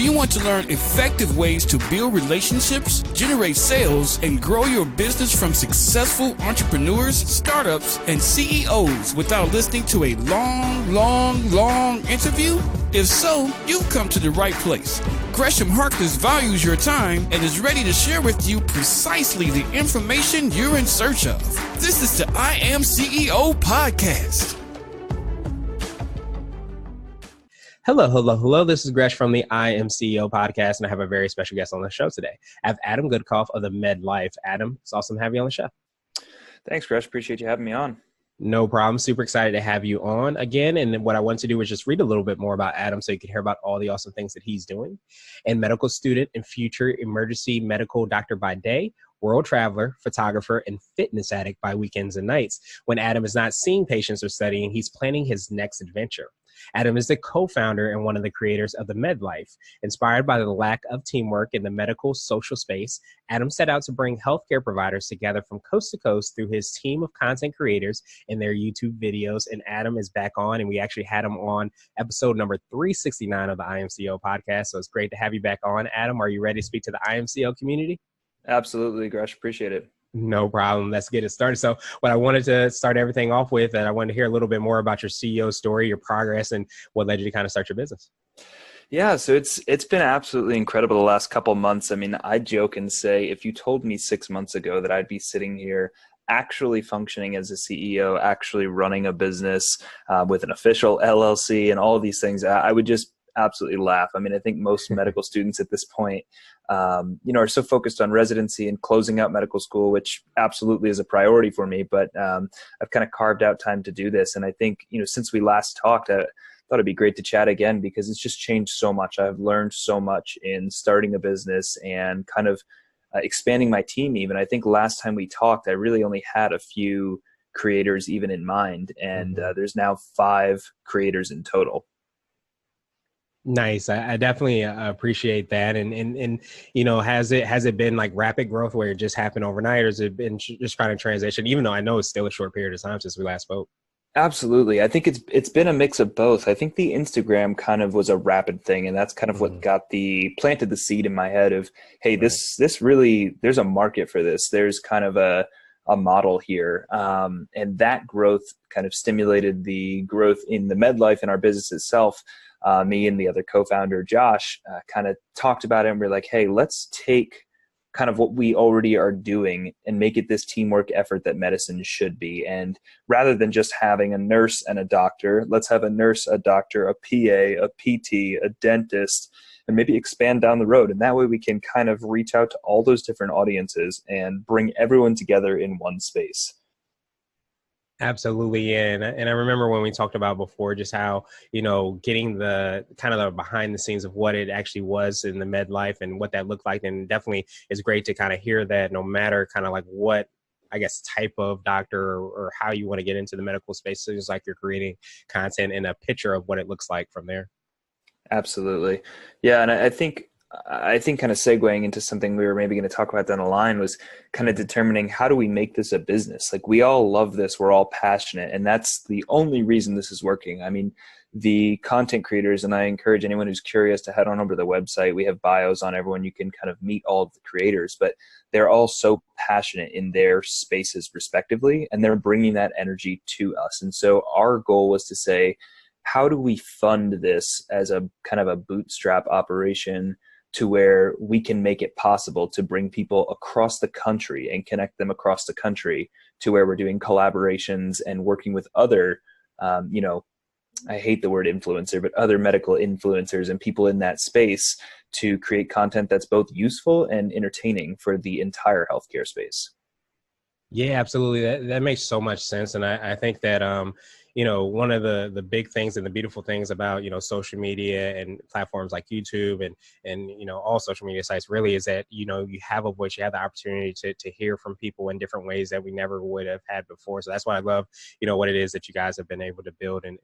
Do you want to learn effective ways to build relationships, generate sales, and grow your business from successful entrepreneurs, startups, and CEOs without listening to a long interview? If so, you've come to the right place. Gresham Harkless values your time and is ready to share with you precisely the information you're in search of. This is the I Am CEO podcast. Hello. This is Gresh from the I Am CEO podcast, and I have a very special guest on the show today. I have Adam Goodkoff of the Med Life. Adam, it's awesome to have you on the show. Thanks, Gresh. Appreciate you having me on. No problem. Super excited to have you on again. And what I want to do is just read a little bit more about Adam so you can hear about all the awesome things that he's doing. And medical student and future emergency medical doctor by day, world traveler, photographer, and fitness addict by weekends and nights. When Adam is not seeing patients or studying, he's planning his next adventure. Adam is the co-founder and one of the creators of the Med Life. Inspired by the lack of teamwork in the medical social space, Adam set out to bring healthcare providers together from coast to coast through his team of content creators and their YouTube videos. And Adam is back on, and we actually had him on episode number 369 of the IMCO podcast. So it's great to have you back on. Adam, are you ready to speak to the IMCO community? Absolutely, Gresh. Appreciate it. No problem. Let's get it started. So what I wanted to start everything off with, and I wanted to hear a little bit more about your CEO story, your progress, and what led you to kind of start your business. Yeah, so it's been absolutely incredible the last couple of months. I mean, I joke and say, if you told me 6 months ago that I'd be sitting here actually functioning as a CEO, actually running a business with an official LLC and all of these things, I would just absolutely laugh. I mean, I think most medical students at this point, are so focused on residency and closing out medical school, which absolutely is a priority for me. But I've kind of carved out time to do this. And I think, since we last talked, I thought it'd be great to chat again because it's just changed so much. I've learned so much in starting a business and kind of expanding my team even. I think last time we talked, I really only had a few creators even in mind. And there's now 5 creators in total. Nice. I definitely appreciate that. And has it been like rapid growth where it just happened overnight, or has it been just kind of transition, even though I know it's still a short period of time since we last spoke? Absolutely. I think it's been a mix of both. I think the Instagram kind of was a rapid thing, and that's kind of what planted the seed in my head of, hey, this really, there's a market for this. There's kind of a model here. And that growth kind of stimulated the growth in the Med Life and our business itself. Me and the other co-founder, Josh, kind of talked about it, and we're like, hey, let's take kind of what we already are doing and make it this teamwork effort that medicine should be. And rather than just having a nurse and a doctor, let's have a nurse, a doctor, a PA, a PT, a dentist, and maybe expand down the road. And that way we can kind of reach out to all those different audiences and bring everyone together in one space. Absolutely. And I remember when we talked about before, just how, getting the kind of the behind the scenes of what it actually was in the Med Life and what that looked like. And definitely it's great to kind of hear that no matter kind of like what, I guess, type of doctor or how you want to get into the medical space, so it's like you're creating content and a picture of what it looks like from there. Absolutely. Yeah. And I think kind of segueing into something we were maybe going to talk about down the line was kind of determining, how do we make this a business? Like, we all love this. We're all passionate. And that's the only reason this is working. I mean, the content creators, and I encourage anyone who's curious to head on over to the website. We have bios on everyone. You can kind of meet all of the creators, but they're all so passionate in their spaces respectively, and they're bringing that energy to us. And so our goal was to say, how do we fund this as a kind of a bootstrap operation to where we can make it possible to bring people across the country and connect them across the country to where we're doing collaborations and working with other, I hate the word influencer, but other medical influencers and people in that space to create content that's both useful and entertaining for the entire healthcare space. Yeah, absolutely. That makes so much sense. And I think that, one of the big things and the beautiful things about, social media and platforms like YouTube and all social media sites really is that, you have a voice, you have the opportunity to hear from people in different ways that we never would have had before. So that's why I love, what it is that you guys have been able to build and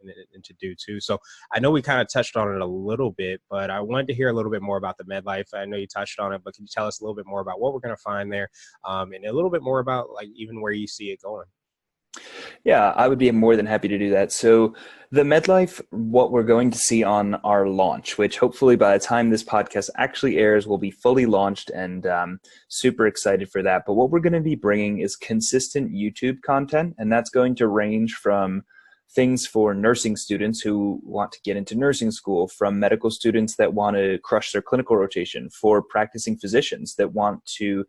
to do too. So I know we kind of touched on it a little bit, but I wanted to hear a little bit more about the Med Life. I know you touched on it, but can you tell us a little bit more about what we're going to find there, and a little bit more about like even where you see it going? Yeah, I would be more than happy to do that. So the MedLife, what we're going to see on our launch, which hopefully by the time this podcast actually airs, will be fully launched, and super excited for that. But what we're going to be bringing is consistent YouTube content, and that's going to range from things for nursing students who want to get into nursing school, from medical students that want to crush their clinical rotation, for practicing physicians that want to,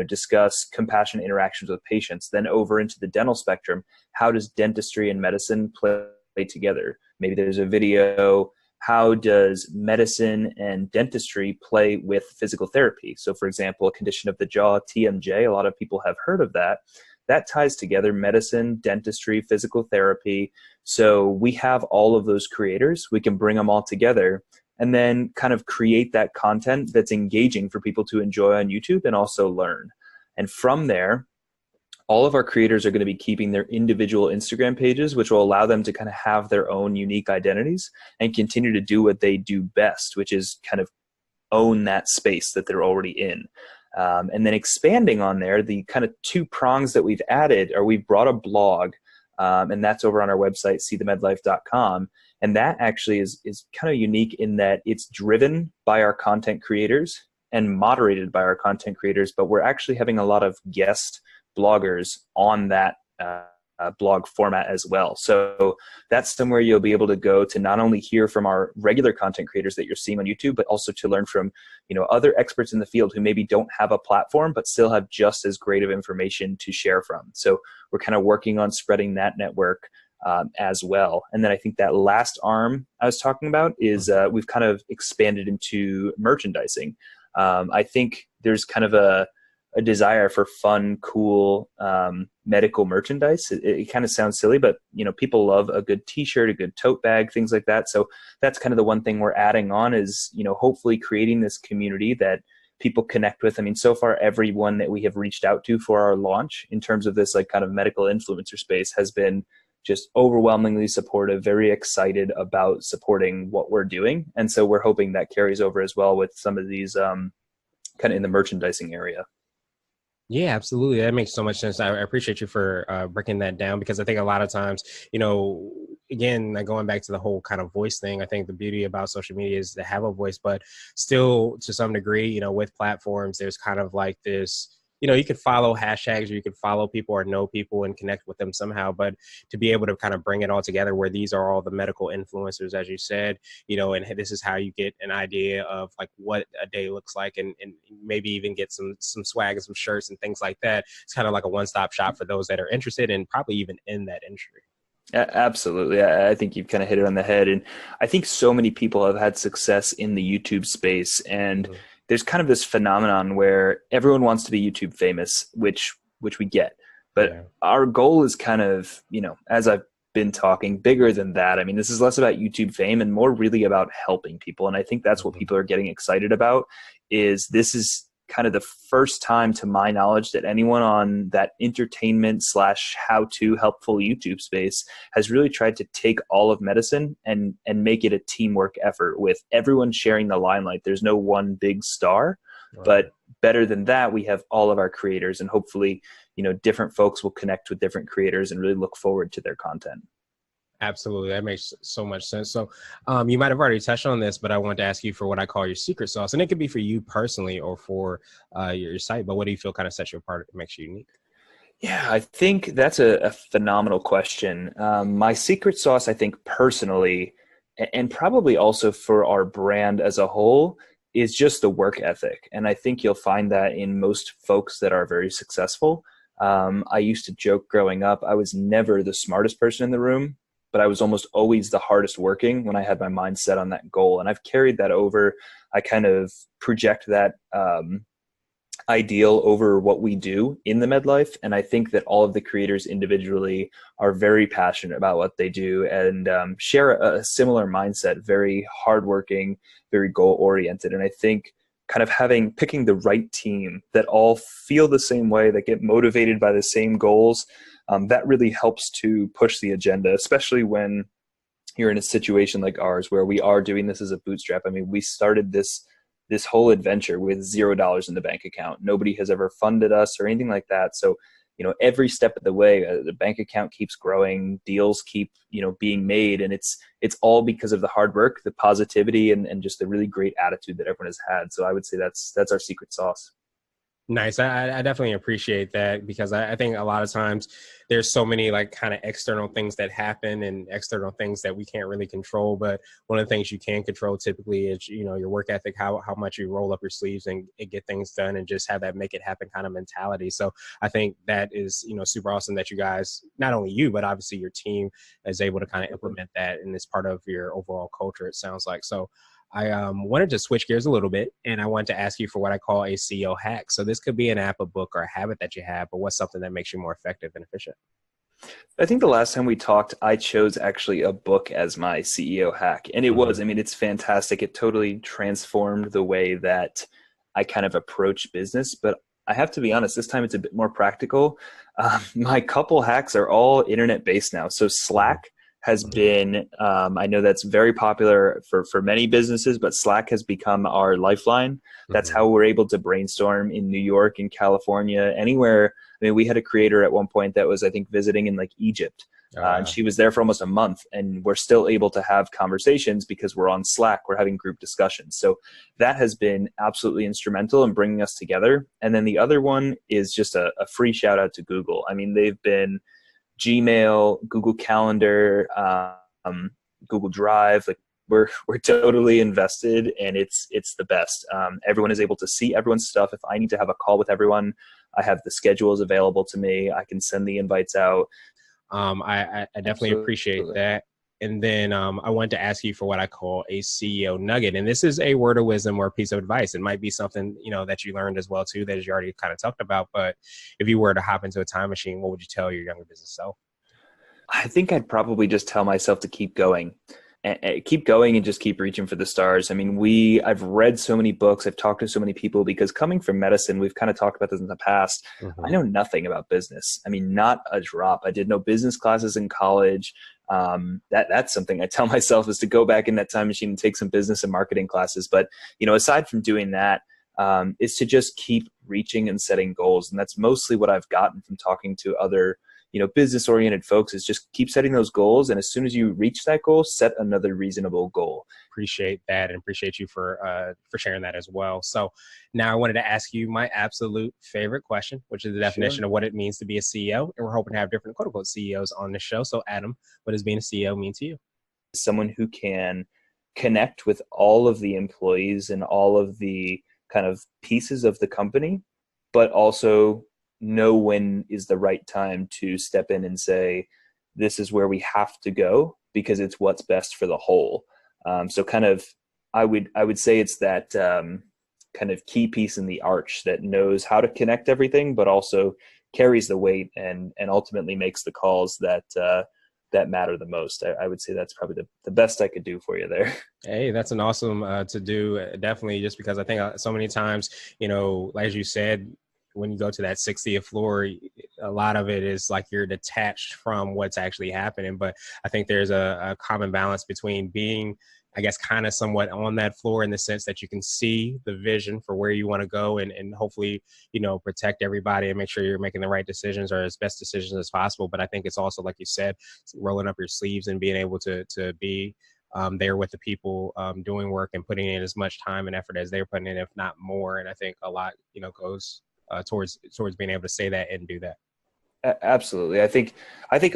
discuss compassionate interactions with patients, then over into the dental spectrum. How does dentistry and medicine play together? Maybe there's a video, how does medicine and dentistry play with physical therapy? So for example, a condition of the jaw, TMJ, a lot of people have heard of that. That ties together medicine, dentistry, physical therapy. So we have all of those creators. We can bring them all together and then kind of create that content that's engaging for people to enjoy on YouTube and also learn. And from there, all of our creators are going to be keeping their individual Instagram pages, which will allow them to kind of have their own unique identities and continue to do what they do best, which is kind of own that space that they're already in. And then expanding on there, the kind of two prongs that we've added are we've brought a blog, and that's over on our website, cthemedlife.com. And that actually is kind of unique in that it's driven by our content creators and moderated by our content creators, but we're actually having a lot of guest bloggers on that blog format as well. So that's somewhere you'll be able to go to not only hear from our regular content creators that you're seeing on YouTube, but also to learn from, other experts in the field who maybe don't have a platform, but still have just as great of information to share from. So we're kind of working on spreading that network as well. And then I think that last arm I was talking about is we've kind of expanded into merchandising. I think there's kind of a desire for fun, cool medical merchandise. It kind of sounds silly, but people love a good t-shirt, a good tote bag, things like that. So that's kind of the one thing we're adding on is, hopefully creating this community that people connect with. I mean, so far, everyone that we have reached out to for our launch in terms of this like kind of medical influencer space has been just overwhelmingly supportive, very excited about supporting what we're doing. And so we're hoping that carries over as well with some of these kind of in the merchandising area. Yeah, absolutely. That makes so much sense. I appreciate you for breaking that down, because I think a lot of times, again, like going back to the whole kind of voice thing, I think the beauty about social media is to have a voice, but still to some degree, with platforms, there's kind of like this, you could follow hashtags, or you could follow people or know people and connect with them somehow. But to be able to kind of bring it all together where these are all the medical influencers, as you said, and this is how you get an idea of like what a day looks like, and maybe even get some swag and some shirts and things like that. It's kind of like a one-stop shop for those that are interested and probably even in that industry. Absolutely. I think you've kind of hit it on the head. And I think so many people have had success in the YouTube space. And there's kind of this phenomenon where everyone wants to be YouTube famous, which we get. But our goal is kind of, as I've been talking, bigger than that. I mean, this is less about YouTube fame and more really about helping people. And I think that's what people are getting excited about, is this is kind of the first time, to my knowledge, that anyone on that entertainment / how-to helpful YouTube space has really tried to take all of medicine and make it a teamwork effort with everyone sharing the limelight. There's no one big star, but better than that, we have all of our creators, and hopefully, different folks will connect with different creators and really look forward to their content. Absolutely. That makes so much sense. So you might have already touched on this, but I wanted to ask you for what I call your secret sauce. And it could be for you personally or for your site, but what do you feel kind of sets you apart and makes you unique? Yeah, I think that's a phenomenal question. My secret sauce, I think personally, and probably also for our brand as a whole, is just the work ethic. And I think you'll find that in most folks that are very successful. I used to joke growing up, I was never the smartest person in the room, but I was almost always the hardest working when I had my mind set on that goal. And I've carried that over. I kind of project that ideal over what we do in the MedLife. And I think that all of the creators individually are very passionate about what they do and share a similar mindset, very hardworking, very goal oriented. And I think kind of picking the right team that all feel the same way, that get motivated by the same goals, that really helps to push the agenda, especially when you're in a situation like ours where we are doing this as a bootstrap. I mean, we started this whole adventure with $0 in the bank account. Nobody has ever funded us or anything like that. So every step of the way, the bank account keeps growing, deals keep, being made. And it's all because of the hard work, the positivity, and just the really great attitude that everyone has had. So I would say that's our secret sauce. Nice. I definitely appreciate that, because I think a lot of times there's so many like kind of external things that happen and external things that we can't really control. But one of the things you can control typically is, your work ethic, how much you roll up your sleeves and get things done, and just have that make it happen kind of mentality. So I think that is, super awesome that you guys, not only you, but obviously your team, is able to kind of implement that, and it's part of your overall culture, it sounds like. So I wanted to switch gears a little bit, and I wanted to ask you for what I call a CEO hack. So this could be an app, a book, or a habit that you have, but what's something that makes you more effective and efficient? I think the last time we talked, I chose actually a book as my CEO hack. And it was, it's fantastic. It totally transformed the way that I kind of approach business. But I have to be honest, this time it's a bit more practical. My couple hacks are all internet based now. So Slack has been, I know that's very popular for many businesses, but Slack has become our lifeline. That's how we're able to brainstorm in New York, in California, anywhere. We had a creator at one point that was, I think, visiting in like Egypt. And she was there for almost a month, and we're still able to have conversations because we're on Slack. We're having group discussions. So that has been absolutely instrumental in bringing us together. And then the other one is just a free shout out to Google. They've been Gmail, Google Calendar, Google Drive. Like we're totally invested, and it's the best. Everyone is able to see everyone's stuff. If I need to have a call with everyone, I have the schedules available to me. I can send the invites out. I definitely appreciate that. And then I wanted to ask you for what I call a CEO nugget. And this is a word of wisdom or a piece of advice. It might be something, that you learned as well, too, that you already kind of talked about. But if you were to hop into a time machine, what would you tell your younger business self? I think I'd probably just tell myself to keep going. And keep going and just keep reaching for the stars. I've read so many books. I've talked to so many people, because coming from medicine, we've kind of talked about this in the past. I know nothing about business. Not a drop. I did no business classes in college. That's something I tell myself, is to go back in that time machine and take some business and marketing classes. But, aside from doing that, is to just keep reaching and setting goals. And that's mostly what I've gotten from talking to other business oriented folks, is just keep setting those goals. And as soon as you reach that goal, set another reasonable goal. Appreciate that, and appreciate you for sharing that as well. So now I wanted to ask you my absolute favorite question, which is the definition of what it means to be a CEO. And we're hoping to have different quote unquote CEOs on the show. So Adam, what does being a CEO mean to you? Someone who can connect with all of the employees and all of the kind of pieces of the company, but also know when is the right time to step in and say, this is where we have to go because it's what's best for the whole. So kind of, I would say it's that kind of key piece in the arch that knows how to connect everything, but also carries the weight and ultimately makes the calls that matter the most. I would say that's probably the best I could do for you there. Hey, that's an awesome to do. Definitely, just because I think so many times, as you said, when you go to that 60th floor, a lot of it is like you're detached from what's actually happening. But I think there's a common balance between being, I guess, kind of somewhat on that floor, in the sense that you can see the vision for where you want to go, and hopefully, protect everybody and make sure you're making the right decisions, or as best decisions as possible. But I think it's also, like you said, rolling up your sleeves and being able to be there with the people doing work and putting in as much time and effort as they're putting in, if not more. And I think a lot, goes towards being able to say that and do that. Absolutely. I think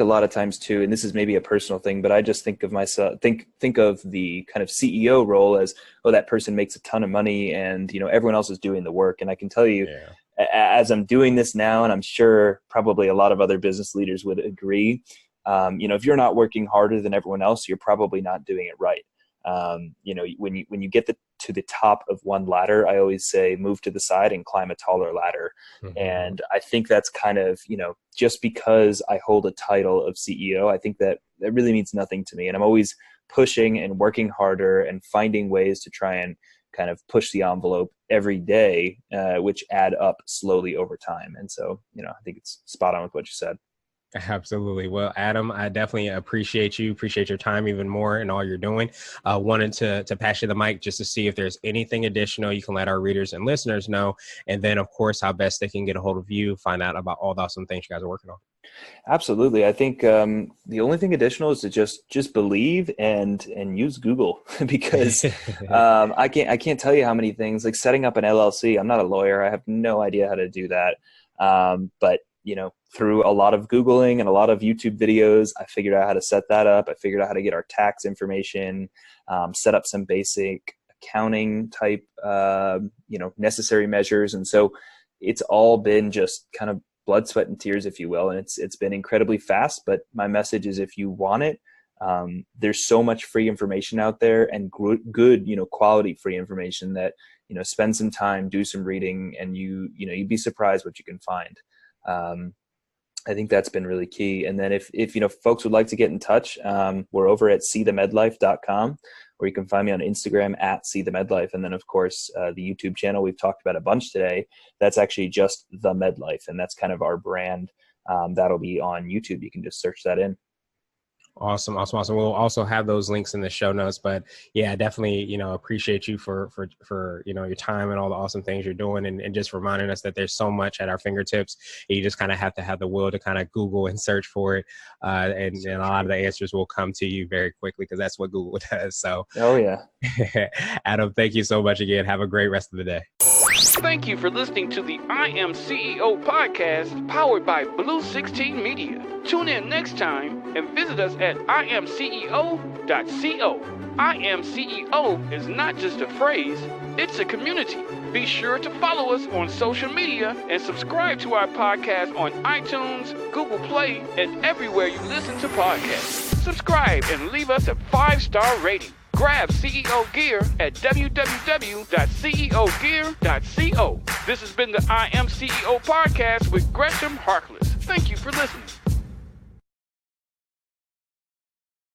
a lot of times too, and this is maybe a personal thing, but I just think of myself, think of the kind of CEO role as, oh, that person makes a ton of money and, everyone else is doing the work. And I can tell you, as I'm doing this now, and I'm sure probably a lot of other business leaders would agree, if you're not working harder than everyone else, you're probably not doing it right. When you get to the top of one ladder, I always say move to the side and climb a taller ladder. And I think that's kind of, just because I hold a title of CEO, I think that really means nothing to me. And I'm always pushing and working harder and finding ways to try and kind of push the envelope every day, which add up slowly over time. And so, I think it's spot on with what you said. Absolutely. Well, Adam, I definitely appreciate your time even more and all you're doing. Wanted to pass you the mic just to see if there's anything additional you can let our readers and listeners know. And then, of course, how best they can get a hold of you, find out about all the awesome things you guys are working on. Absolutely. I think the only thing additional is to just believe and use Google because I can't tell you how many things, like setting up an LLC. I'm not a lawyer. I have no idea how to do that. But through a lot of Googling and a lot of YouTube videos, I figured out how to set that up. I figured out how to get our tax information, set up some basic accounting type, necessary measures. And so it's all been just kind of blood, sweat, and tears, if you will. And it's been incredibly fast, but my message is if you want it, there's so much free information out there and good, quality free information that, spend some time, do some reading, and you'd be surprised what you can find. I think that's been really key. And then if folks would like to get in touch, we're over at seethemedlife.com, or you can find me on Instagram at seethemedlife. And then of course, the YouTube channel we've talked about a bunch today, that's actually just The Medlife. And that's kind of our brand. That'll be on YouTube. You can just search that in. Awesome. We'll also have those links in the show notes, but yeah, definitely, appreciate you for your time and all the awesome things you're doing, and just reminding us that there's so much at our fingertips. You just kind of have to have the will to kind of Google and search for it. And a lot of the answers will come to you very quickly because that's what Google does. So, oh yeah. Adam, thank you so much again. Have a great rest of the day. Thank you for listening to the I Am CEO podcast powered by Blue 16 Media. Tune in next time and visit us at IAM483.co. IAM483 is not just a phrase, it's a community. Be sure to follow us on social media and subscribe to our podcast on iTunes, Google Play, and everywhere you listen to podcasts. Subscribe and leave us a 5-star rating. Grab CEO Gear at www.ceogear.co. This has been the I Am CEO podcast with Gresham Harkless. Thank you for listening.